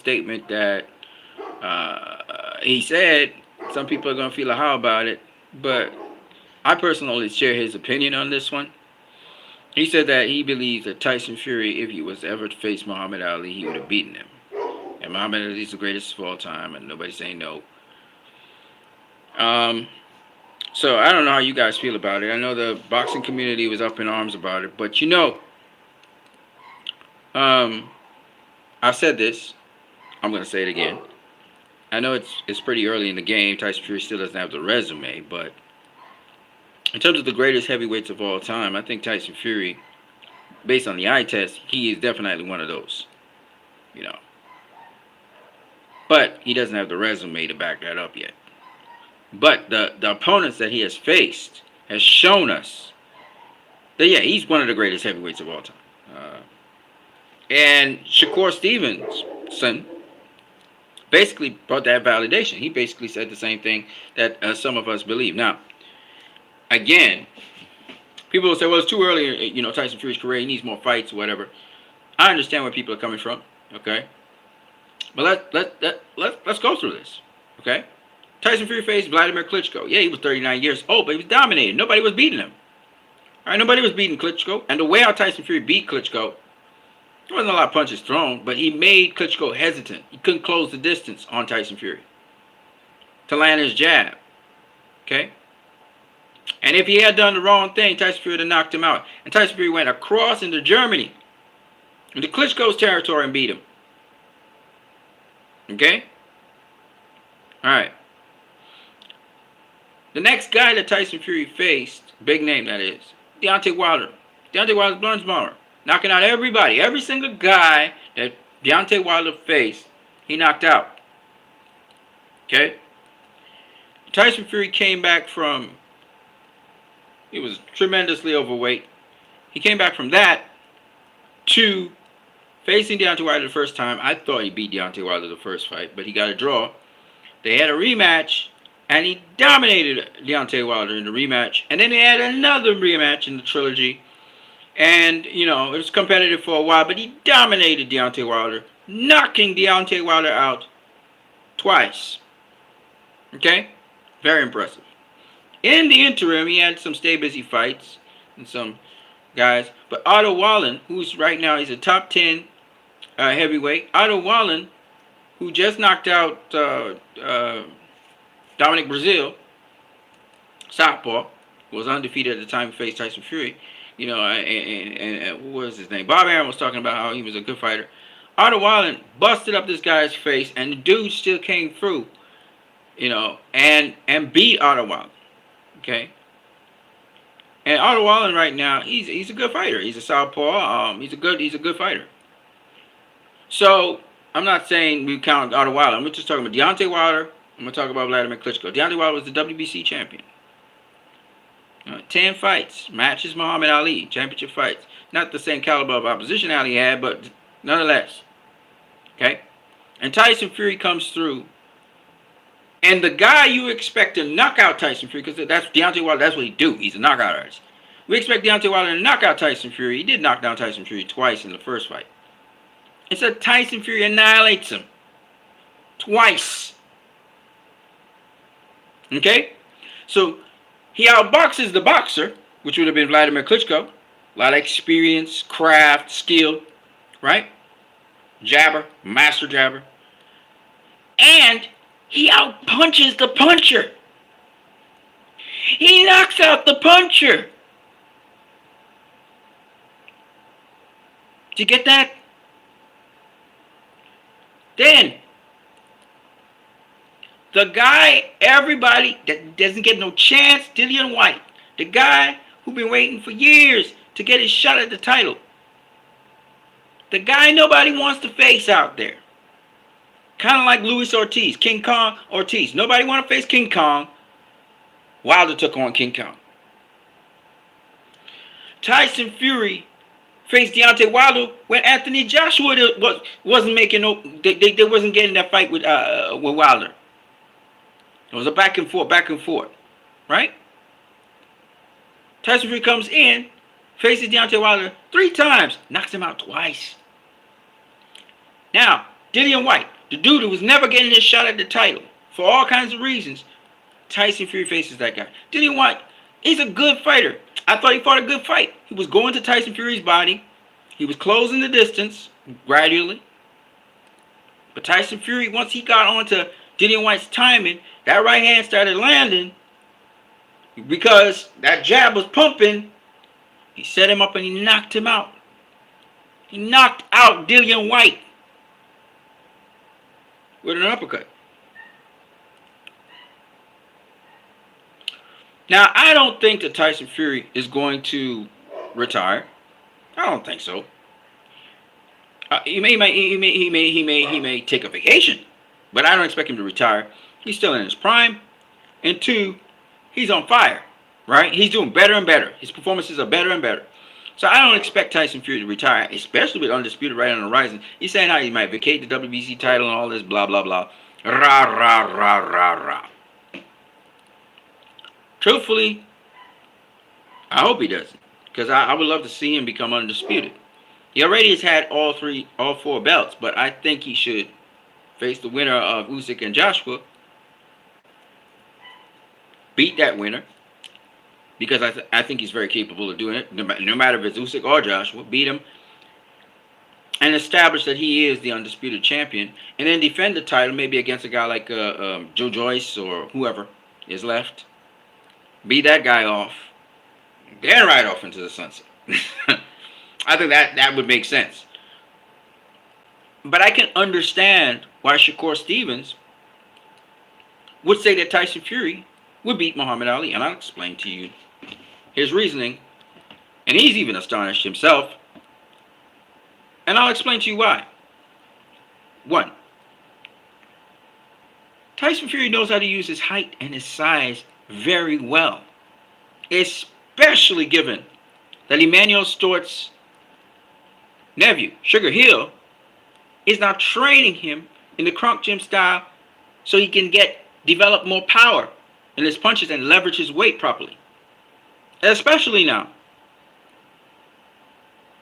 statement that he said some people are going to feel a how about it, but I personally share his opinion on this one. He said that he believes that Tyson Fury, if he was ever to face Muhammad Ali, he would have beaten him. And Muhammad Ali is the greatest of all time, and nobody's saying no. Um, so I don't know how you guys feel about it. I know the boxing community was up in arms about it, but um, I said this. I'm going to say it again. I know it's pretty early in the game. Tyson Fury still doesn't have the resume, but in terms of the greatest heavyweights of all time, I think Tyson Fury, based on the eye test, he is definitely one of those. You know, but he doesn't have the resume to back that up yet. But the opponents that he has faced has shown us that yeah, he's one of the greatest heavyweights of all time. And Shakur Stevenson basically brought that validation. He basically said the same thing that some of us believe. Now, again, people will say, well, it's too early, Tyson Fury's career, he needs more fights, whatever. I understand where people are coming from, okay? But let's go through this, okay? Tyson Fury faced Vladimir Klitschko. Yeah, he was 39 years old, but he was dominating. Nobody was beating him. All right, nobody was beating Klitschko. And the way how Tyson Fury beat Klitschko, there wasn't a lot of punches thrown, but he made Klitschko hesitant. He couldn't close the distance on Tyson Fury to land his jab, okay? And if he had done the wrong thing, Tyson Fury would have knocked him out. And Tyson Fury went across into Germany, into Klitschko's territory, and beat him. Okay? All right. The next guy that Tyson Fury faced, big name that is, Deontay Wilder. Deontay Wilder's Burnsmower, knocking out everybody. Every single guy that Deontay Wilder faced, he knocked out. Okay? Tyson Fury came back from, he was tremendously overweight. He came back from that to facing Deontay Wilder the first time. I thought he beat Deontay Wilder the first fight, but he got a draw. They had a rematch, and he dominated Deontay Wilder in the rematch. And then they had another rematch in the trilogy. And, it was competitive for a while, but he dominated Deontay Wilder, knocking Deontay Wilder out twice. Okay? Very impressive. In the interim, he had some stay busy fights and some guys. But Otto Wallen, who's right now, he's a top 10 heavyweight. Otto Wallen, who just knocked out Dominic Brazil, southpaw, was undefeated at the time he faced Tyson Fury. And what was his name? Bob Arum was talking about how he was a good fighter. Otto Wallen busted up this guy's face, and the dude still came through, and beat Otto Wallen. Okay. And Otto Wallen right now, he's a good fighter. He's a southpaw. He's a good fighter. So I'm not saying we count Otto Wilder. I'm just talking about Deontay Wilder. I'm going to talk about Vladimir Klitschko. Deontay Wilder was the WBC champion. 10 fights. Matches Muhammad Ali. Championship fights. Not the same caliber of opposition Ali had, but nonetheless. Okay? And Tyson Fury comes through. And the guy you expect to knock out Tyson Fury, because that's Deontay Wilder, that's what he do. He's a knockout artist. We expect Deontay Wilder to knock out Tyson Fury. He did knock down Tyson Fury twice in the first fight. Instead, Tyson Fury annihilates him. Twice. Okay? So, he outboxes the boxer, which would have been Vladimir Klitschko. A lot of experience, craft, skill. Right? Jabber. Master jabber. And he outpunches the puncher. He knocks out the puncher. Did you get that? Then, the guy, everybody that doesn't get no chance, Dillian White, the guy who's been waiting for years to get his shot at the title, the guy nobody wants to face out there, kind of like Luis Ortiz, King Kong Ortiz. Nobody want to face King Kong. Wilder took on King Kong. Tyson Fury faced Deontay Wilder when Anthony Joshua wasn't making no. They wasn't getting that fight with Wilder. It was a back and forth, right? Tyson Fury comes in, faces Deontay Wilder 3 times, knocks him out twice. Now, Dillian White, the dude who was never getting his shot at the title for all kinds of reasons. Tyson Fury faces that guy. Dillian White, he's a good fighter. I thought he fought a good fight. He was going to Tyson Fury's body. He was closing the distance gradually. But Tyson Fury, once he got onto Dillian White's timing, that right hand started landing because that jab was pumping. He set him up and he knocked him out. He knocked out Dillian White with an uppercut. Now, I don't think that Tyson Fury is going to retire. I don't think so. He may take a vacation, but I don't expect him to retire. He's still in his prime, and two, he's on fire, right? He's doing better and better. His performances are better and better. So I don't expect Tyson Fury to retire, especially with Undisputed right on the horizon. He's saying how he might vacate the WBC title and all this blah blah blah. Rah rah rah rah rah. Truthfully, I hope he doesn't, because I would love to see him become undisputed. He already has had all four belts, but I think he should face the winner of Usyk and Joshua, beat that winner, because I think he's very capable of doing it, no matter if it's Usyk or Joshua, beat him, and establish that he is the undisputed champion, and then defend the title maybe against a guy like Joe Joyce or whoever is left. Beat that guy off, then ride off into the sunset. I think that would make sense. But I can understand why Shakur Stevenson would say that Tyson Fury would beat Muhammad Ali, and I'll explain to you his reasoning, and he's even astonished himself, and I'll explain to you why. 1. Tyson Fury knows how to use his height and his size very well, especially given that Emmanuel Stewart's nephew, Sugar Hill, is now training him in the Crunk Gym style so he can develop more power in his punches and leverage his weight properly. Especially now.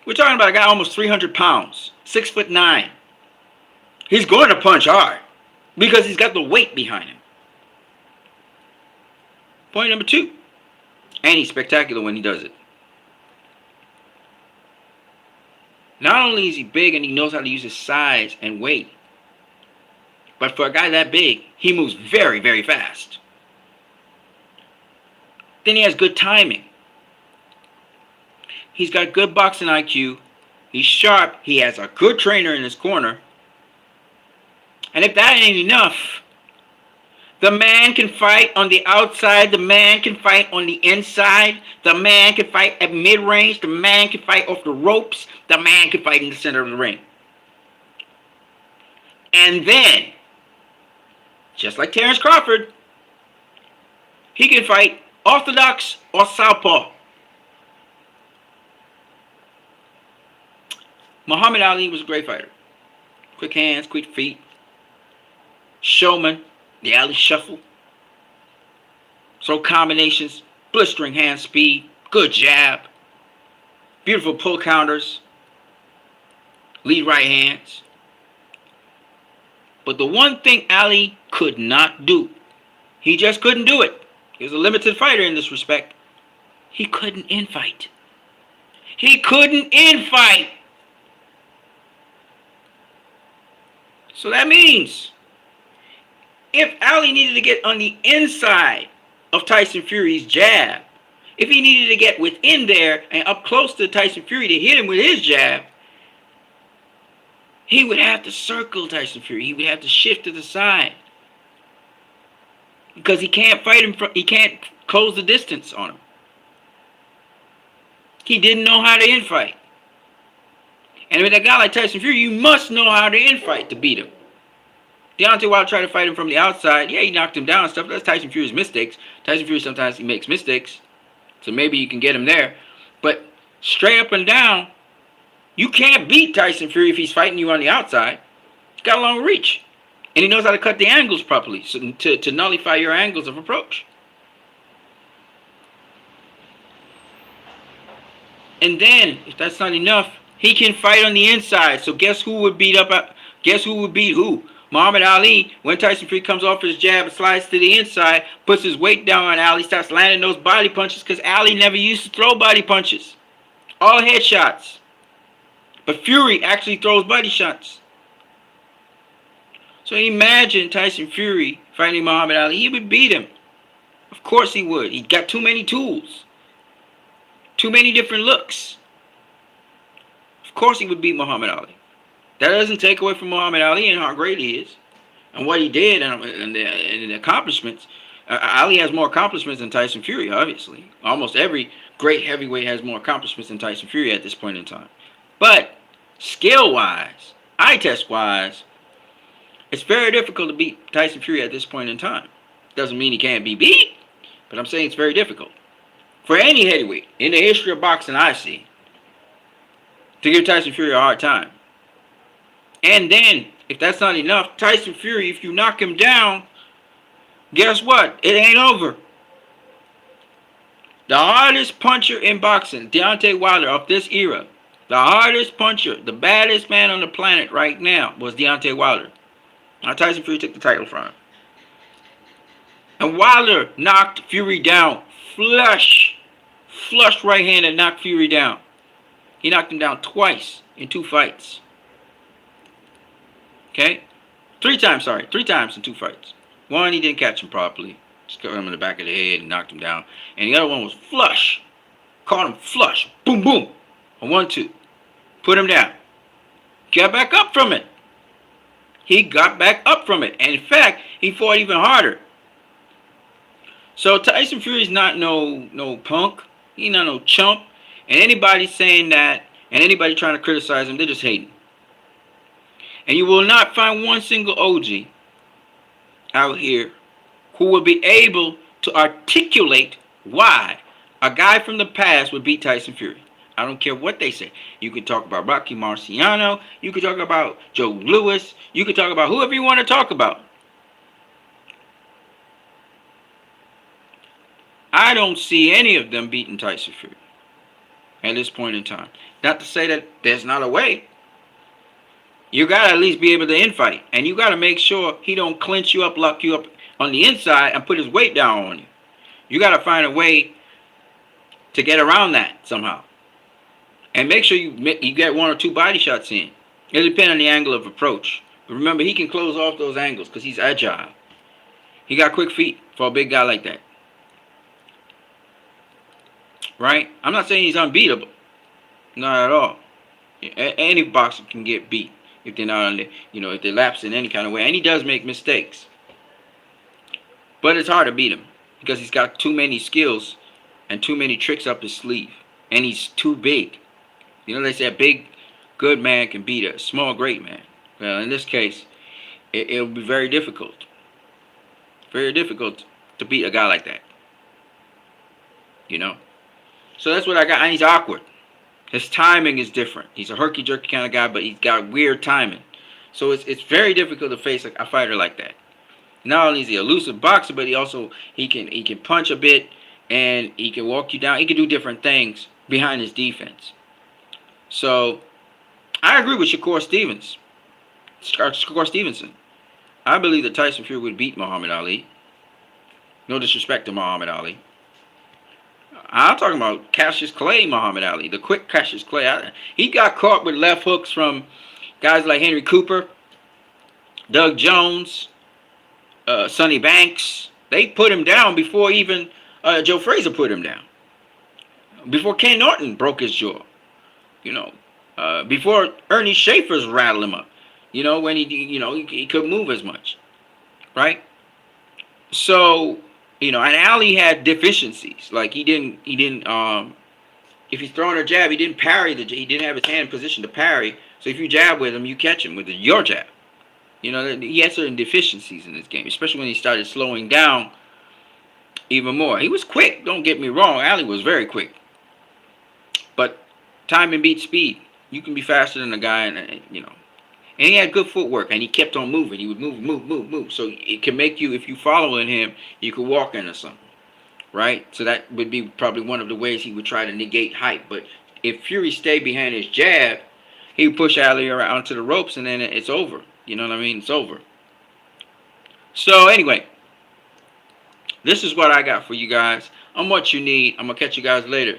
We're talking about a guy almost 300 pounds, 6'9". He's going to punch hard because he's got the weight behind him. Point number 2. And he's spectacular when he does it. Not only is he big and he knows how to use his size and weight, but for a guy that big, he moves very, very fast. Then he has good timing. He's got good boxing IQ. He's sharp. He has a good trainer in his corner. And if that ain't enough, the man can fight on the outside. The man can fight on the inside. The man can fight at mid-range. The man can fight off the ropes. The man can fight in the center of the ring. And then, just like Terrence Crawford, he can fight orthodox or southpaw. Muhammad Ali was a great fighter. Quick hands, quick feet. Showman. The alley shuffle. Throw combinations. Blistering hand speed. Good jab. Beautiful pull counters. Lead right hands. But the one thing Ali could not do, he just couldn't do it. He was a limited fighter in this respect. He couldn't infight. He couldn't infight. So that means if Ali needed to get on the inside of Tyson Fury's jab, if he needed to get within there and up close to Tyson Fury to hit him with his jab, he would have to circle Tyson Fury. He would have to shift to the side. Because he can't fight him, he can't close the distance on him. He didn't know how to infight. And with a guy like Tyson Fury, you must know how to infight to beat him. Deontay Wilder tried to fight him from the outside. Yeah, he knocked him down and stuff. That's Tyson Fury's mistakes. Tyson Fury sometimes he makes mistakes. So maybe you can get him there. But straight up and down, you can't beat Tyson Fury if he's fighting you on the outside. He's got a long reach. And he knows how to cut the angles properly to nullify your angles of approach. And then, if that's not enough, he can fight on the inside. So guess who would Guess who would beat who? Muhammad Ali, when Tyson Fury comes off his jab and slides to the inside, puts his weight down on Ali, starts landing those body punches because Ali never used to throw body punches. All headshots. But Fury actually throws body shots. So imagine Tyson Fury fighting Muhammad Ali. He would beat him. Of course he would. He got too many tools. Too many different looks. Of course he would beat Muhammad Ali. That doesn't take away from Muhammad Ali and how great he is. And what he did and the accomplishments. Ali has more accomplishments than Tyson Fury, obviously. Almost every great heavyweight has more accomplishments than Tyson Fury at this point in time. But skill-wise, eye test-wise, it's very difficult to beat Tyson Fury at this point in time. Doesn't mean he can't be beat, but I'm saying it's very difficult. For any heavyweight in the history of boxing I see, to give Tyson Fury a hard time. And then, if that's not enough, Tyson Fury, if you knock him down, guess what? It ain't over. The hardest puncher in boxing, Deontay Wilder of this era, the hardest puncher, the baddest man on the planet right now was Deontay Wilder. Now Tyson Fury took the title from him. And Wilder knocked Fury down. Flush right-handed knocked Fury down. He knocked him down twice in 2 fights. Okay? 3 times in 2 fights. One, he didn't catch him properly. Just got him in the back of the head and knocked him down. And the other one was flush. Caught him flush. Boom, boom. A 1-2. Put him down. Got back up from it. He got back up from it. And in fact, he fought even harder. So Tyson Fury's not no punk. He's not no chump. And anybody saying that, and anybody trying to criticize him, they're just hating. And you will not find one single OG out here who will be able to articulate why a guy from the past would beat Tyson Fury. I don't care what they say. You could talk about Rocky Marciano. You could talk about Joe Louis. You could talk about whoever you want to talk about. I don't see any of them beating Tyson Fury at this point in time. Not to say that there's not a way. You got to at least be able to infight. And you got to make sure he don't clinch you up, lock you up on the inside, and put his weight down on you. You got to find a way to get around that somehow. And make sure you get 1 or 2 body shots in. It depends on the angle of approach. But remember, he can close off those angles because he's agile. He got quick feet for a big guy like that. Right? I'm not saying he's unbeatable. Not at all. Any boxer can get beat if they're not on the, if they lapse in any kind of way. And he does make mistakes. But it's hard to beat him because he's got too many skills and too many tricks up his sleeve. And he's too big. They say a big, good man can beat a small, great man. Well, in this case, it'll be very difficult. Very difficult to beat a guy like that. So that's what I got. And he's awkward. His timing is different. He's a herky-jerky kind of guy, but he's got weird timing. So it's very difficult to face a fighter like that. Not only is he an elusive boxer, but he can punch a bit, and he can walk you down. He can do different things behind his defense. So I agree with Shakur Stevenson. I believe that Tyson Fury would beat Muhammad Ali. No disrespect to Muhammad Ali. I'm talking about Cassius Clay Muhammad Ali, the quick Cassius Clay. He got caught with left hooks from guys like Henry Cooper, Doug Jones, Sonny Banks. They put him down before even Joe Frazier put him down. Before Ken Norton broke his jaw. Before Ernie Schaefer's rattled him up. When he couldn't move as much. Right? So, and Ali had deficiencies. Like he didn't if he's throwing a jab, he didn't parry he didn't have his hand in position to parry. So if you jab with him, you catch him with your jab. He had certain deficiencies in this game, especially when he started slowing down even more. He was quick, don't get me wrong. Ali was very quick. But timing beats speed. You can be faster than a guy, and he had good footwork, and he kept on moving. He would move. So it can make you, if you following him, you could walk into something, right? So that would be probably one of the ways he would try to negate height. But if Fury stayed behind his jab, he would push Ali around to the ropes, and then it's over. You know what I mean? It's over. So anyway, this is what I got for you guys. I'm what you need. I'm gonna catch you guys later.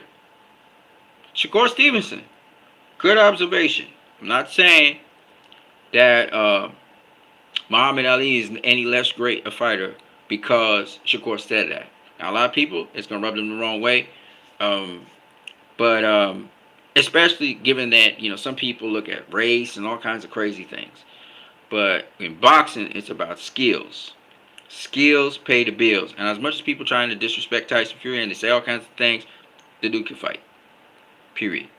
Shakur Stevenson. Good observation. I'm not saying that Muhammad Ali is any less great a fighter because Shakur said that. Now, a lot of people, it's going to rub them the wrong way. Um, but especially given that, some people look at race and all kinds of crazy things. But in boxing, it's about skills. Skills pay the bills. And as much as people trying to disrespect Tyson Fury and they say all kinds of things, the dude can fight. Period.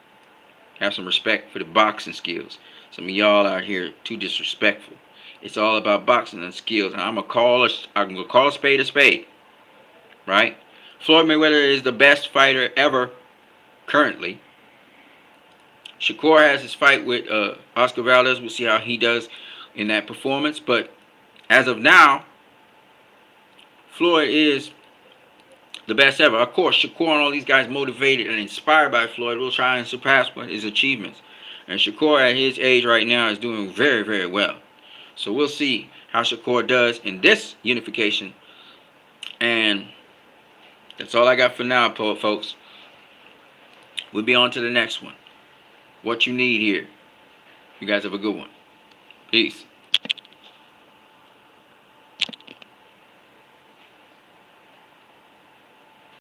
Have some respect for the boxing skills. Some of y'all out here too disrespectful. It's all about boxing and skills. And I'm gonna call a spade a spade. Right? Floyd Mayweather is the best fighter ever currently. Shakur has his fight with Oscar Valdez. We'll see how he does in that performance. But as of now, Floyd is the best ever. Of course, Shakur and all these guys motivated and inspired by Floyd will try and surpass his achievements. And Shakur at his age right now is doing very, very well. So we'll see how Shakur does in this unification. And that's all I got for now, folks. We'll be on to the next one. What you need here. You guys have a good one. Peace.